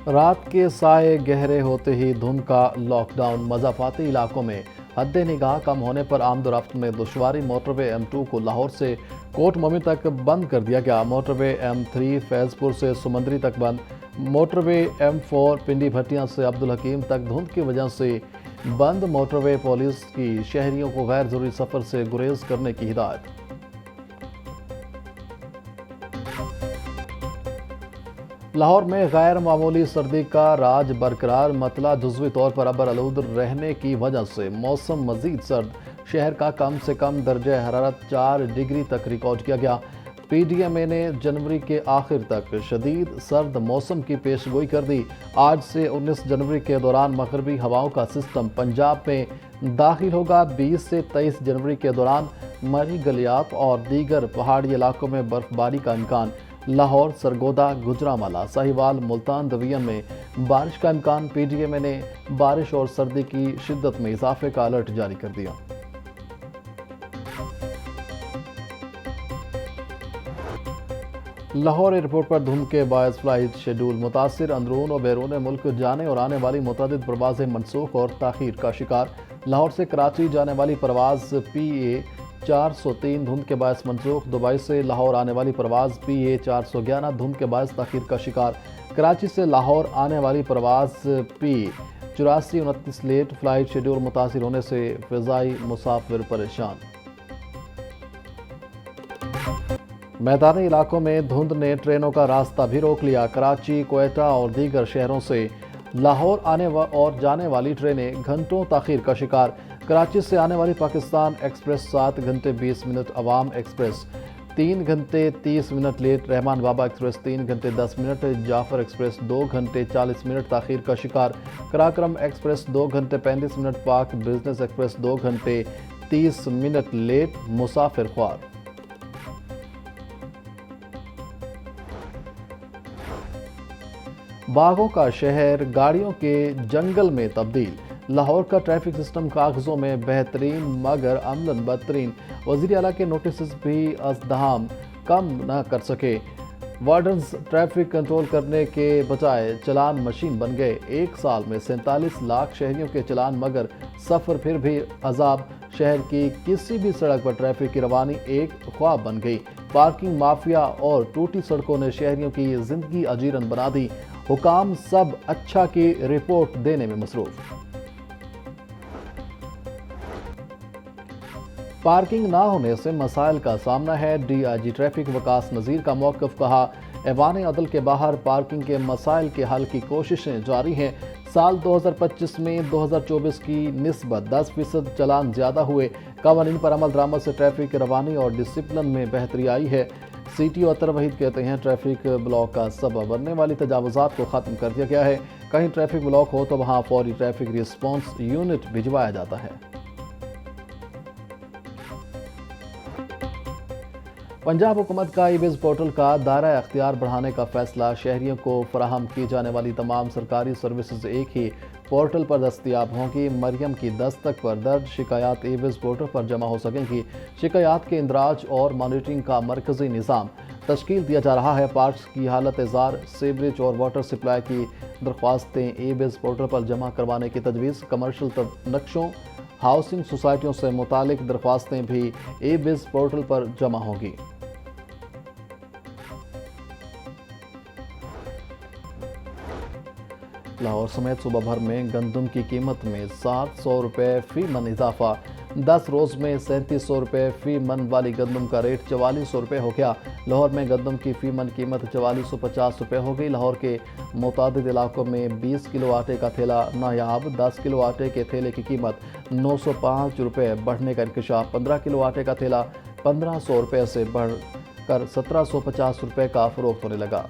رات کے سائے گہرے ہوتے ہی دھند کا لاک ڈاؤن، مضافاتی علاقوں میں حد نگاہ کم ہونے پر آمد و رفت میں دشواری۔ موٹر وے M2 کو لاہور سے کوٹ مومن تک بند کر دیا گیا۔ موٹر وے M3 فیض پور سے سمندری تک بند۔ موٹر وے M4 پنڈی بھٹیاں سے عبدالحکیم تک دھند کی وجہ سے بند۔ موٹر وے پولیس کی شہریوں کو غیر ضروری سفر سے گریز کرنے کی ہدایت۔ لاہور میں غیر معمولی سردی کا راج برقرار، مطلع جزوی طور پر ابر آلود رہنے کی وجہ سے موسم مزید سرد۔ شہر کا کم سے کم درجہ حرارت 4 ڈگری تک ریکارڈ کیا گیا۔ PDMA نے جنوری کے آخر تک شدید سرد موسم کی پیش گوئی کر دی۔ آج سے 19 جنوری کے دوران مغربی ہواؤں کا سسٹم پنجاب میں داخل ہوگا۔ 20 سے 23 جنوری کے دوران مری گلیات اور دیگر پہاڑی علاقوں میں برف باری کا امکان۔ لاہور، سرگودا، گجرانوالہ، ساہیوال، ملتان ڈویژن میں بارش کا امکان۔ PDMA نے بارش اور سردی کی شدت میں اضافے کا الرٹ جاری کر دیا۔ لاہور ایئرپورٹ پر دھند کے باعث فلائٹ شیڈول متاثر، اندرون و بیرون ملک جانے اور آنے والی متعدد پروازیں منسوخ اور تاخیر کا شکار۔ لاہور سے کراچی جانے والی پرواز PA 403 دھند کے باعث منسوخ۔ دبئی سے لاہور آنے والی پرواز PA 411 دھند کے باعث تاخیر کا شکار۔ کراچی سے لاہور آنے والی پرواز PA 8429 لیٹ۔ فلائٹ شیڈول متاثر ہونے سے فضائی مسافر پریشان۔ میدانی علاقوں میں دھند نے ٹرینوں کا راستہ بھی روک لیا۔ کراچی، کوئٹہ اور دیگر شہروں سے لاہور آنے اور جانے والی ٹرینیں گھنٹوں تاخیر کا شکار۔ کراچی سے آنے والی پاکستان ایکسپریس 7 گھنٹے 20 منٹ، عوام ایکسپریس 3 گھنٹے 30 منٹ لیٹ، رحمان بابا ایکسپریس 3 گھنٹے 10 منٹ، جعفر ایکسپریس 2 گھنٹے 40 منٹ تاخیر کا شکار۔ قراقرم ایکسپریس 2 گھنٹے 35 منٹ، پاک بزنس ایکسپریس 2 گھنٹے 30 منٹ لیٹ، مسافر خوار۔ باغوں کا شہر گاڑیوں کے جنگل میں تبدیل، لاہور کا ٹریفک سسٹم کاغذوں میں بہترین مگر عملاً بدترین، وزیر اعلیٰ کے نوٹسز بھی ازدحام کم نہ کر سکے، وارڈنز ٹریفک کنٹرول کرنے کے بجائے چلان مشین بن گئے، ایک سال میں 47 لاکھ شہریوں کے چلان مگر سفر پھر بھی عذاب، شہر کی کسی بھی سڑک پر ٹریفک کی روانی ایک خواب بن گئی، پارکنگ مافیا اور ٹوٹی سڑکوں نے شہریوں کی زندگی اجیرن بنا دی، حکام سب اچھا کی رپورٹ دینے میں مصروف۔ پارکنگ نہ ہونے سے مسائل کا سامنا ہے، DIG ٹریفک وکاس نذیر کا موقف، کہا ایوان عدل کے باہر پارکنگ کے مسائل کے حل کی کوششیں جاری ہیں، سال 2025 میں 2024 کی نسبت 10% چلان زیادہ ہوئے، قوانین پر عمل درآمد سے ٹریفک روانی اور ڈسپلن میں بہتری آئی ہے۔ CTO اطہر وحید کہتے ہیں ٹریفک بلاک کا سبب بننے والی تجاوزات کو ختم کر دیا گیا ہے، کہیں ٹریفک بلاک ہو تو وہاں فوری ٹریفک ریسپانس یونٹ بھجوایا جاتا ہے۔ پنجاب حکومت کا ای-وز پورٹل کا دائرہ اختیار بڑھانے کا فیصلہ، شہریوں کو فراہم کی جانے والی تمام سرکاری سروسز ایک ہی پورٹل پر دستیاب ہوں گی، مریم کی دستک پر درج شکایات ای-وز پورٹل پر جمع ہو سکیں گی، شکایات کے اندراج اور مانیٹرنگ کا مرکزی نظام تشکیل دیا جا رہا ہے، پارکس کی حالت زار، سیوریج اور واٹر سپلائی کی درخواستیں ای-وز پورٹل پر جمع کروانے کی تجویز، کمرشل نقشوں، ہاؤسنگ سوسائٹیوں سے متعلق درخواستیں بھی ای-وز پورٹل پر جمع ہوں گی۔ لاہور سمیت صوبہ بھر میں گندم کی قیمت میں 700 روپے فی من اضافہ، 10 روز میں 3700 روپے فی من والی گندم کا ریٹ 4400 روپے ہو گیا۔ لاہور میں گندم کی فی من قیمت 4450 روپے ہو گئی۔ لاہور کے متعدد علاقوں میں 20 کلو آٹے کا تھیلا نایاب، 10 کلو آٹے کے تھیلے کی قیمت 905 روپے بڑھنے کا انکشاف، 15 کلو آٹے کا تھیلا 1500 روپے سے بڑھ کر 1750 روپے کا فروخت ہونے لگا۔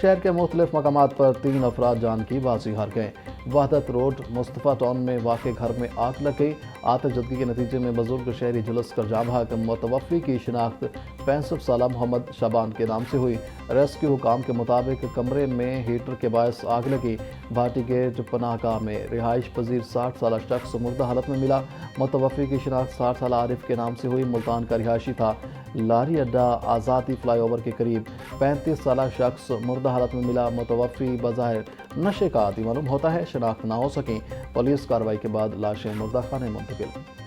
شہر کے مختلف مقامات پر 3 افراد جان کی بازی ہار گئے۔ وحدت روڈ مصطفیٰ ٹاؤن میں واقع گھر میں آگ لگ گئی، آتش زدگی کے نتیجے میں بزرگ شہری جھلس کر جاں بحق، متوفی کی شناخت 65 سالہ محمد شعبان کے نام سے ہوئی، ریسکیو حکام کے مطابق کمرے میں ہیٹر کے باعث آگ لگی، بھاٹی گیٹ پناہ گاہ میں رہائش پذیر 60 سالہ شخص مردہ حالت میں ملا، متوفی کی شناخت 60 سالہ عارف کے نام سے ہوئی، ملتان کا رہائشی تھا، لاری اڈا آزادی فلائی اوور کے قریب 35 سالہ شخص مردہ حالت میں ملا۔ متوفی بظاہر نشے کا عادی معلوم ہوتا ہے، شناخت نہ ہو سکیں۔ پولیس کارروائی کے بعد لاشیں مردہ خانے منتقل۔